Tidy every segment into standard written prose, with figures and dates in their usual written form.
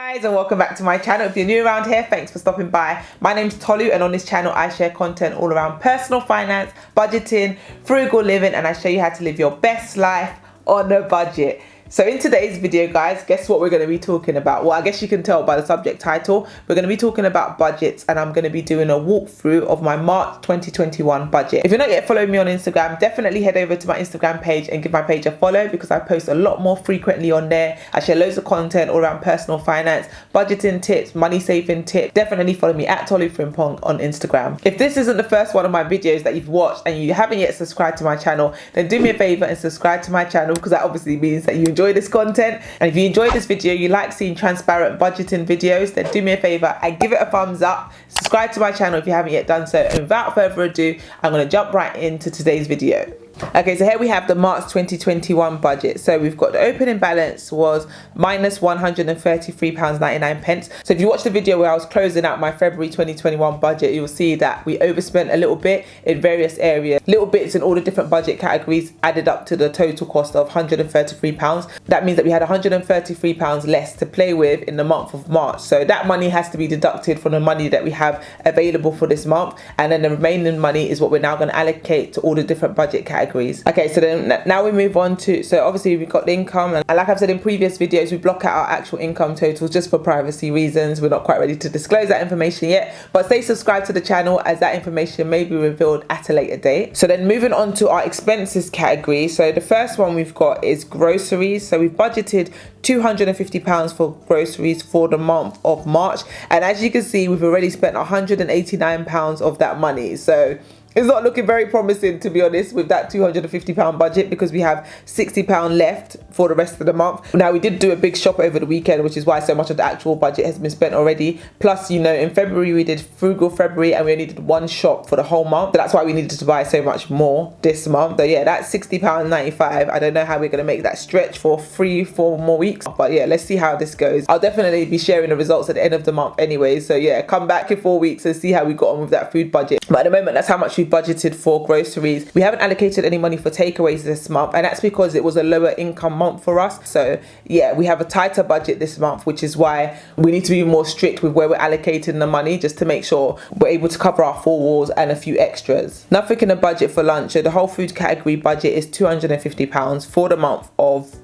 Guys, and welcome back to my channel. If you're new around here, thanks for stopping by. My name's Tolu, and on this channel I share content all around personal finance, budgeting, frugal living, and I show you how to live your best life on a budget. So in today's video, guys, guess what we're going to be talking about? Well, I guess you can tell by the subject title. We're going to be talking about budgets, and I'm going to be doing a walkthrough of my March 2021 budget. If you're not yet following me on Instagram, definitely head over to my Instagram page and give my page a follow, because I post a lot more frequently on there. I share loads of content all around personal finance, budgeting tips, money saving tips. Definitely follow me at Tolu Frimpong on Instagram. If this isn't the first one of my videos that you've watched and you haven't yet subscribed to my channel, then do me a favor and subscribe to my channel, because that obviously means that you enjoy this content. And if you enjoyed this video, you like seeing transparent budgeting videos, then do me a favor and give it a thumbs up. Subscribe to my channel if you haven't yet done so. And without further ado, I'm going to jump right into today's video. Okay, so here we have the March 2021 budget. So we've got the opening balance was minus £133.99. So if you watch the video where I was closing out my February 2021 budget, you'll see that we overspent a little bit in various areas. Little bits in all the different budget categories added up to the total cost of £133. That means that we had £133 less to play with in the month of March. So that money has to be deducted from the money that we have available for this month. And then the remaining money is what we're now going to allocate to all the different budget categories. Okay, so then now we move on to, so obviously we've got the income, and like I've said in previous videos, we block out our actual income totals just for privacy reasons. We're not quite ready to disclose that information yet, but stay subscribed to the channel as that information may be revealed at a later date. So then moving on to our expenses category. So the first one we've got is groceries. So we've budgeted £250 for groceries for the month of March, and as you can see, we've already spent £189 of that money. So it's not looking very promising, to be honest, with that £250 budget, because we have £60 left for the rest of the month. Now, we did do a big shop over the weekend, which is why so much of the actual budget has been spent already. Plus, you know, in February, we did frugal February and we only did one shop for the whole month. So that's why we needed to buy so much more this month. So yeah, that's £60.95. I don't know how we're going to make that stretch for 3-4 more weeks. But yeah, let's see how this goes. I'll definitely be sharing the results at the end of the month anyway. So yeah, come back in 4 weeks and see how we got on with that food budget. But at the moment, that's how much we budgeted for groceries. We haven't allocated any money for takeaways this month, and that's because it was a lower income month for us. So yeah, we have a tighter budget this month, which is why we need to be more strict with where we're allocating the money, just to make sure we're able to cover our 4 walls and a few extras. Nothing in the budget for lunch. So the whole food category budget is £250 for the month of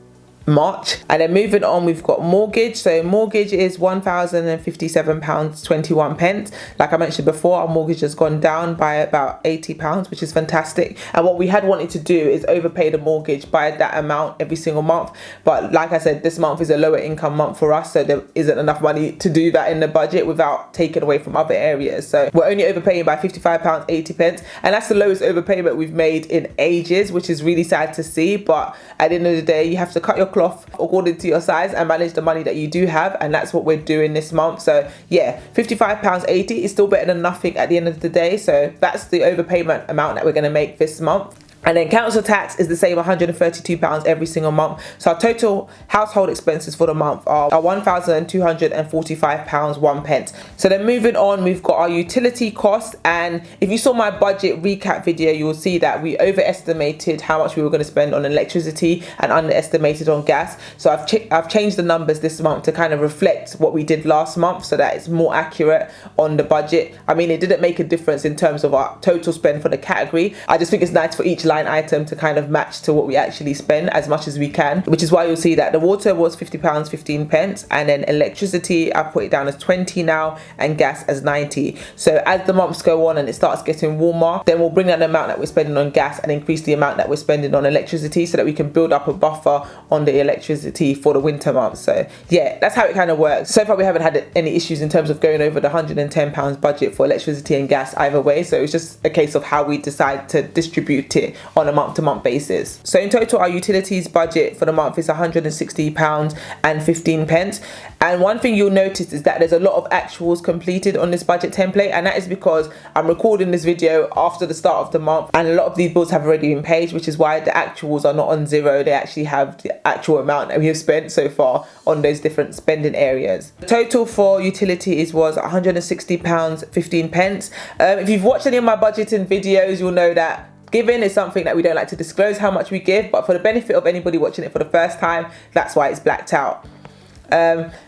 March. And then moving on, we've got mortgage. So mortgage is £1,057.21. Like I mentioned before, our mortgage has gone down by about £80, which is fantastic. And what we had wanted to do is overpay the mortgage by that amount every single month, but like I said, this month is a lower income month for us, so there isn't enough money to do that in the budget without taking away from other areas. So we're only overpaying by £55.80, and that's the lowest overpayment we've made in ages, which is really sad to see. But at the end of the day, you have to cut your cloth according to your size and manage the money that you do have, and that's what we're doing this month. So yeah, £55.80 is still better than nothing at the end of the day. So that's the overpayment amount that we're going to make this month. And then council tax is the same, £132 every single month. So our total household expenses for the month are £1,245 1 pence. So then moving on, we've got our utility costs. And if you saw my budget recap video, you will see that we overestimated how much we were going to spend on electricity and underestimated on gas. So I've changed the numbers this month to kind of reflect what we did last month, so that it's more accurate on the budget. I mean, it didn't make a difference in terms of our total spend for the category. I just think it's nice for each line item to kind of match to what we actually spend as much as we can, which is why you'll see that the water was £50.15, and then electricity I've put it down as 20 now, and gas as 90. So as the months go on and it starts getting warmer, then we'll bring down the amount that we're spending on gas and increase the amount that we're spending on electricity, so that we can build up a buffer on the electricity for the winter months. So yeah, that's how it kind of works. So far we haven't had any issues in terms of going over the £110 budget for electricity and gas either way. So it's just a case of how we decide to distribute it on a month-to-month basis. So in total, our utilities budget for the month is £160.15. And one thing you'll notice is that there's a lot of actuals completed on this budget template, and that is because I'm recording this video after the start of the month, and a lot of these bills have already been paid, which is why the actuals are not on zero. They actually have the actual amount that we have spent so far on those different spending areas. The total for utilities was £160.15. If you've watched any of my budgeting videos, you'll know that giving is something that we don't like to disclose how much we give, but for the benefit of anybody watching it for the first time, that's why it's blacked out.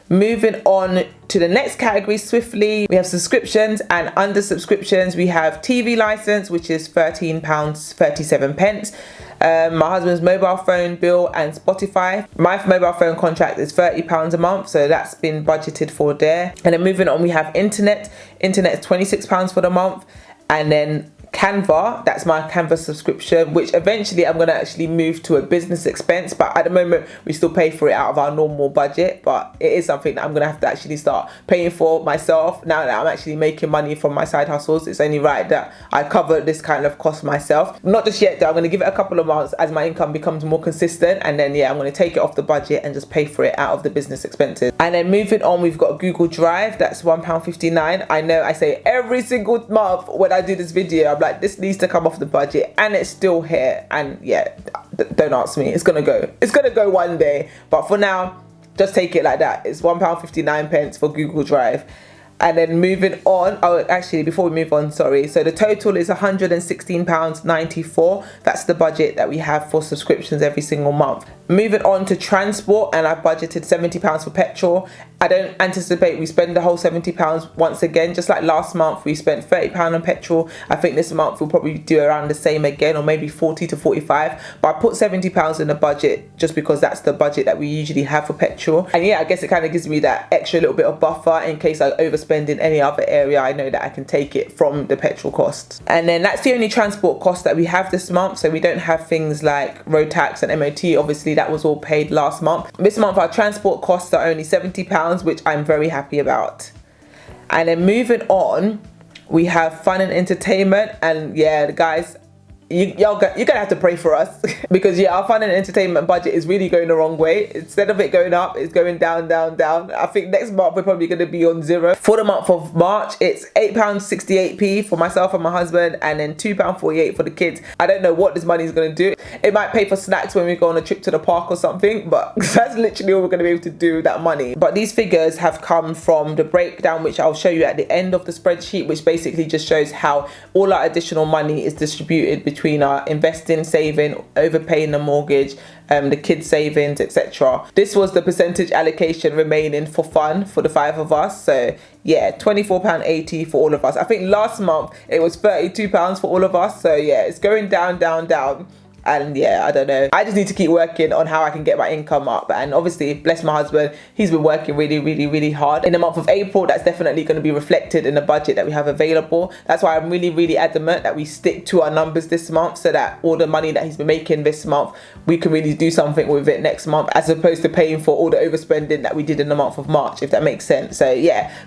Moving on to the next category swiftly, we have subscriptions, and under subscriptions we have TV license, which is £13.37. My husband's mobile phone bill and Spotify. My mobile phone contract is £30 a month, so that's been budgeted for there. And then moving on, we have internet is £26 for the month. And then Canva, that's my Canva subscription, which eventually I'm going to actually move to a business expense, but at the moment we still pay for it out of our normal budget. But it is something that I'm going to have to actually start paying for myself now that I'm actually making money from my side hustles. It's only right that I cover this kind of cost myself. Not just yet though, I'm going to give it a couple of months as my income becomes more consistent, and then I'm going to take it off the budget and just pay for it out of the business expenses. And then moving on, we've got Google Drive, that's £1.59. I know I say every single month when I do this video, I'm like, this needs to come off the budget, and it's still here. And don't ask me, it's gonna go one day, but for now just take it like that. It's £1.59 for Google Drive. And then moving on, actually before we move on, sorry, so the total is £116.94. That's the budget that we have for subscriptions every single month. Moving on to transport, and I've budgeted £70 for petrol. I don't anticipate we spend the whole £70 once again. Just like last month, we spent £30 on petrol. I think this month we'll probably do around the same again, or maybe 40 to 45. But I put £70 in the budget just because that's the budget that we usually have for petrol. And I guess it kind of gives me that extra little bit of buffer in case I overspend in any other area. I know that I can take it from the petrol costs. And then that's the only transport cost that we have this month. So we don't have things like road tax and MOT. Obviously that was all paid last month. This month our transport costs are only £70, which I'm very happy about. And then moving on, we have fun and entertainment, and guys, you're gonna have to pray for us because our fun and entertainment budget is really going the wrong way. Instead of it going up, it's going down. I think next month we're probably going to be on zero. For the month of March, it's £8.68p for myself and my husband, and then £2.48 for the kids. I don't know what this money is going to do. It might pay for snacks when we go on a trip to the park or something, but that's literally all we're going to be able to do with that money. But these figures have come from the breakdown, which I'll show you at the end of the spreadsheet, which basically just shows how all our additional money is distributed between our investing, saving, overpaying the mortgage, the kids' savings, etc. This was the percentage allocation remaining for fun for the 5 of us. So £24.80 for all of us. I think last month it was £32 for all of us. So it's going down. And I don't know, I just need to keep working on how I can get my income up. And obviously, bless my husband, he's been working really hard. In the month of April, that's definitely going to be reflected in the budget that we have available. That's why I'm really adamant that we stick to our numbers this month, so that all the money that he's been making this month, we can really do something with it next month, as opposed to paying for all the overspending that we did in the month of March, if that makes sense. So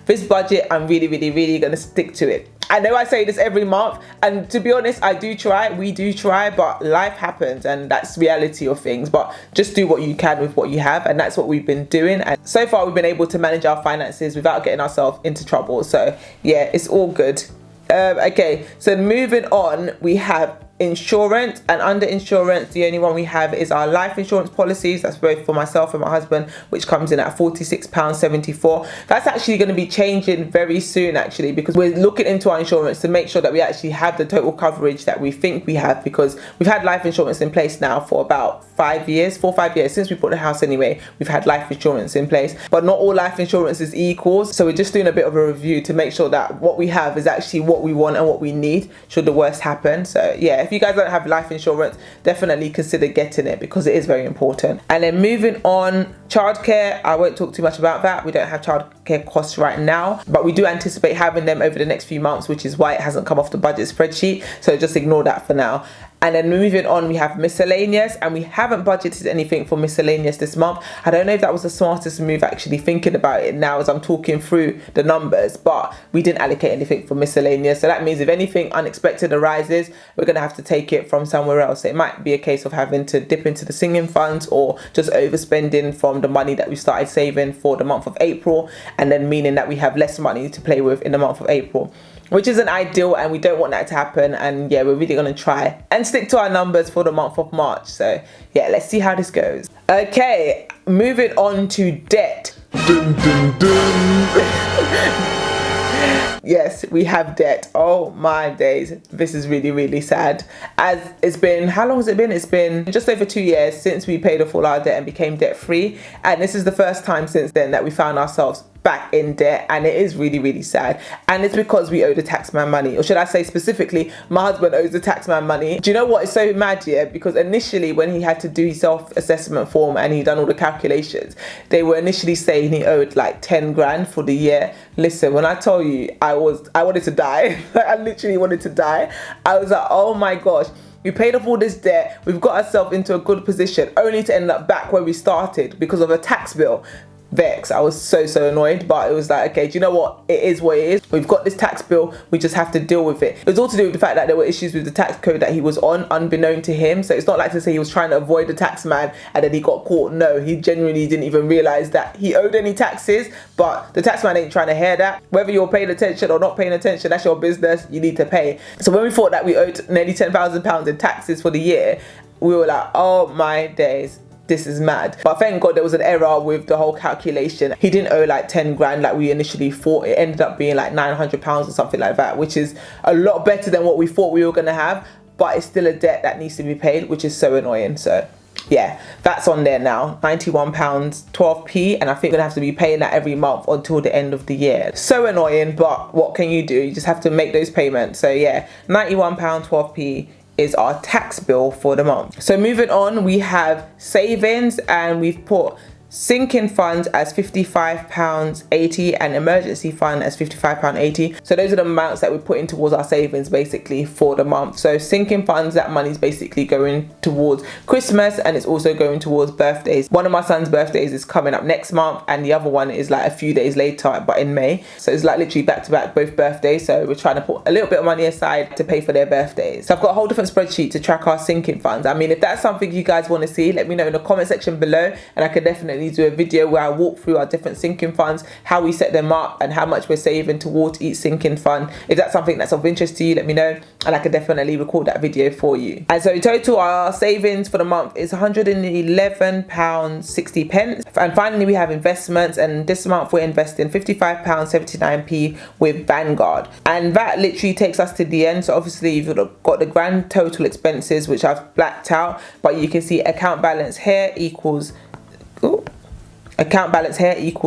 this budget, I'm really going to stick to it. I know I say this every month, and to be honest, we do try, but life happens, and that's reality of things. But just do what you can with what you have, and that's what we've been doing. And so far, we've been able to manage our finances without getting ourselves into trouble. So it's all good. Okay, so moving on, we have insurance, and under insurance the only one we have is our life insurance policies. That's both for myself and my husband, which comes in at £46.74. That's actually going to be changing very soon, actually, because we're looking into our insurance to make sure that we actually have the total coverage that we think we have, because we've had life insurance in place now for about 5 years, 4 or 5 years since we bought the house anyway. We've had life insurance in place, but not all life insurance is equal, so we're just doing a bit of a review to make sure that what we have is actually what we want and what we need should the worst happen. So if you guys don't have life insurance, definitely consider getting it, because it is very important. And then moving on, childcare, I won't talk too much about that. We don't have childcare costs right now, but we do anticipate having them over the next few months, which is why it hasn't come off the budget spreadsheet, so just ignore that for now. And then moving on, we have miscellaneous, and we haven't budgeted anything for miscellaneous this month. I don't know if that was the smartest move, actually thinking about it now as I'm talking through the numbers, but we didn't allocate anything for miscellaneous. So that means if anything unexpected arises, we're going to have to take it from somewhere else. It might be a case of having to dip into the singing funds, or just overspending from the money that we started saving for the month of April, and then meaning that we have less money to play with in the month of April, which isn't ideal, and we don't want that to happen. And we're really going to try and stick to our numbers for the month of March. So let's see how this goes. Okay, moving on to debt. Yes, we have debt. Oh my days. This is really, really sad. As it's been, how long has it been? It's been just over 2 years since we paid off all our debt and became debt free. And this is the first time since then that we found ourselves back in debt, and it is really, really sad. And it's because we owe the taxman money, or should I say specifically, my husband owes the taxman money. Do you know what is so mad here? Because initially when he had to do his self-assessment form and he done all the calculations, they were initially saying he owed like 10 grand for the year. Listen, when I tell you, I wanted to die. I literally wanted to die. I was like, oh my gosh, we paid off all this debt, we've got ourselves into a good position, only to end up back where we started because of a tax bill. Vex. I was so annoyed, but it was like, okay, do you know what, it is what it is. We've got this tax bill, we just have to deal with it. It was all to do with the fact that there were issues with the tax code that he was on, unbeknown to him. So it's not like to say he was trying to avoid the tax man and then he got caught. No, he genuinely didn't even realize that he owed any taxes, but the tax man ain't trying to hear that. Whether you're paying attention or not paying attention, that's your business, you need to pay. So when we thought that we owed nearly £10,000 in taxes for the year, we were like, oh my days, this is mad. But thank God there was an error with the whole calculation. He didn't owe like 10 grand like we initially thought. It ended up being like £900 or something like that, which is a lot better than what we thought we were gonna have, but it's still a debt that needs to be paid, which is so annoying. So yeah, that's on there now, £91.12, and I think we're gonna have to be paying that every month until the end of the year. So annoying, but what can you do? You just have to make those payments. So yeah, £91.12 is our tax bill for the month. So moving on, we have savings, and we've put sinking funds as £55.80 and emergency fund as £55.80. So those are the amounts that we're putting towards our savings basically for the month. So sinking funds, that money is basically going towards Christmas, and it's also going towards birthdays. One of my son's birthdays is coming up next month, and the other one is like a few days later, but in May. So it's like literally back to back, both birthdays. So we're trying to put a little bit of money aside to pay for their birthdays. So I've got a whole different spreadsheet to track our sinking funds. I mean, if that's something you guys want to see, let me know in the comment section below, and I could definitely do a video where I walk through our different sinking funds, how we set them up, and how much we're saving towards each sinking fund. If that's something that's of interest to you, let me know, and I could definitely record that video for you. And so in total, our savings for the month is £111.60. And finally, we have investments, and this month we're investing £55.79 with Vanguard, and that literally takes us to the end. So obviously you've got the grand total expenses, which I've blacked out, but you can see account balance here equals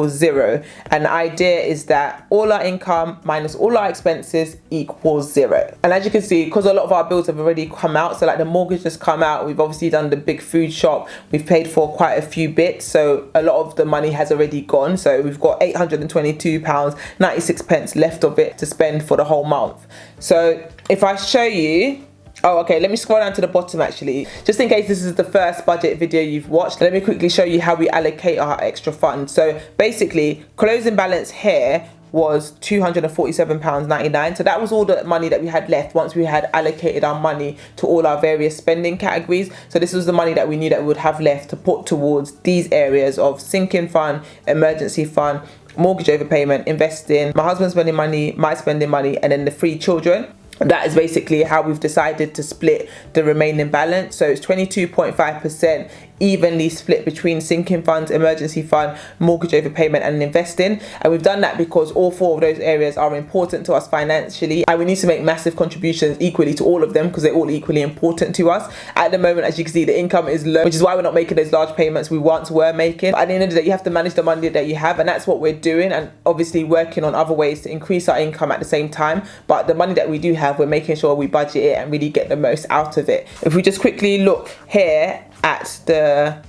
zero, and the idea is that all our income minus all our expenses equals zero. And as you can see, because a lot of our bills have already come out, so like the mortgage has come out, we've obviously done the big food shop, we've paid for quite a few bits, so a lot of the money has already gone. So we've got £822.96 left of it to spend for the whole month. So if I show you, oh, okay, let me scroll down to the bottom actually. Just in case this is the first budget video you've watched, let me quickly show you how we allocate our extra funds. So basically, closing balance here was £247.99. So that was all the money that we had left once we had allocated our money to all our various spending categories. So this was the money that we knew that we would have left to put towards these areas of sinking fund, emergency fund, mortgage overpayment, investing, my husband spending money, my spending money, and then the 3 children. That is basically how we've decided to split the remaining balance. So it's 22.5% evenly split between sinking funds, emergency fund, mortgage overpayment, and investing. And we've done that because all 4 of those areas are important to us financially, and we need to make massive contributions equally to all of them because they're all equally important to us. At the moment, as you can see, the income is low, which is why we're not making those large payments we once were making. But at the end of the day, you have to manage the money that you have, and that's what we're doing, and obviously working on other ways to increase our income at the same time. But the money that we do have, we're making sure we budget it and really get the most out of it. If we just quickly look here at the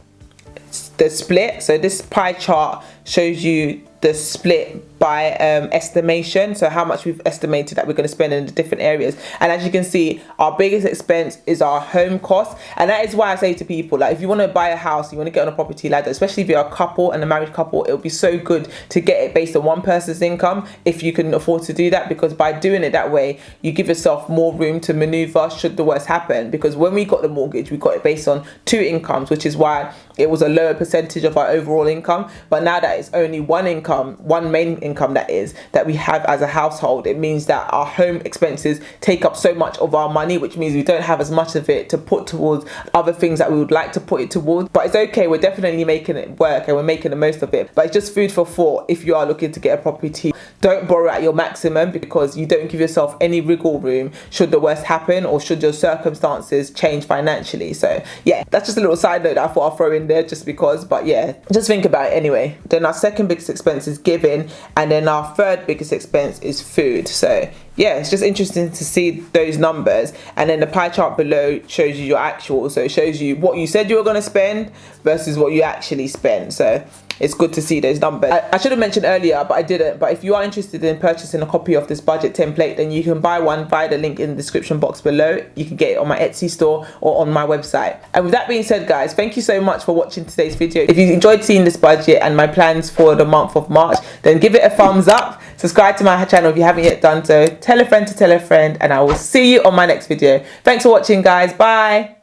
split, so this pie chart shows you the split by estimation, so how much we've estimated that we're going to spend in the different areas. And as you can see, our biggest expense is our home cost, and that is why I say to people, like, if you want to buy a house, you want to get on a property ladder, especially if you're a couple and a married couple, it would be so good to get it based on one person's income if you can afford to do that, because by doing it that way, you give yourself more room to maneuver should the worst happen. Because when we got the mortgage, we got it based on 2 incomes, which is why it was a lower percentage of our overall income. But now that it's only one income, one main income, income that we have as a household. It means that our home expenses take up so much of our money, which means we don't have as much of it to put towards other things that we would like to put it towards. But it's okay, we're definitely making it work and we're making the most of it. But it's just food for thought. If you are looking to get a property, don't borrow at your maximum, because you don't give yourself any wriggle room should the worst happen or should your circumstances change financially. So yeah, that's just a little side note that I thought I'll throw in there just because. But yeah, just think about it anyway. Then our second biggest expense is giving, and then our third biggest expense is food. So yeah, it's just interesting to see those numbers. And then the pie chart below shows you your actual, so it shows you what you said you were going to spend versus what you actually spent. So it's good to see those numbers. I should have mentioned earlier, but I didn't. But if you are interested in purchasing a copy of this budget template, then you can buy one via the link in the description box below. You can get it on my Etsy store or on my website. And with that being said, guys, thank you so much for watching today's video. If you enjoyed seeing this budget and my plans for the month of March, then give it a thumbs up. Subscribe to my channel if you haven't yet done so. Tell a friend to tell a friend, and I will see you on my next video. Thanks for watching, guys. Bye.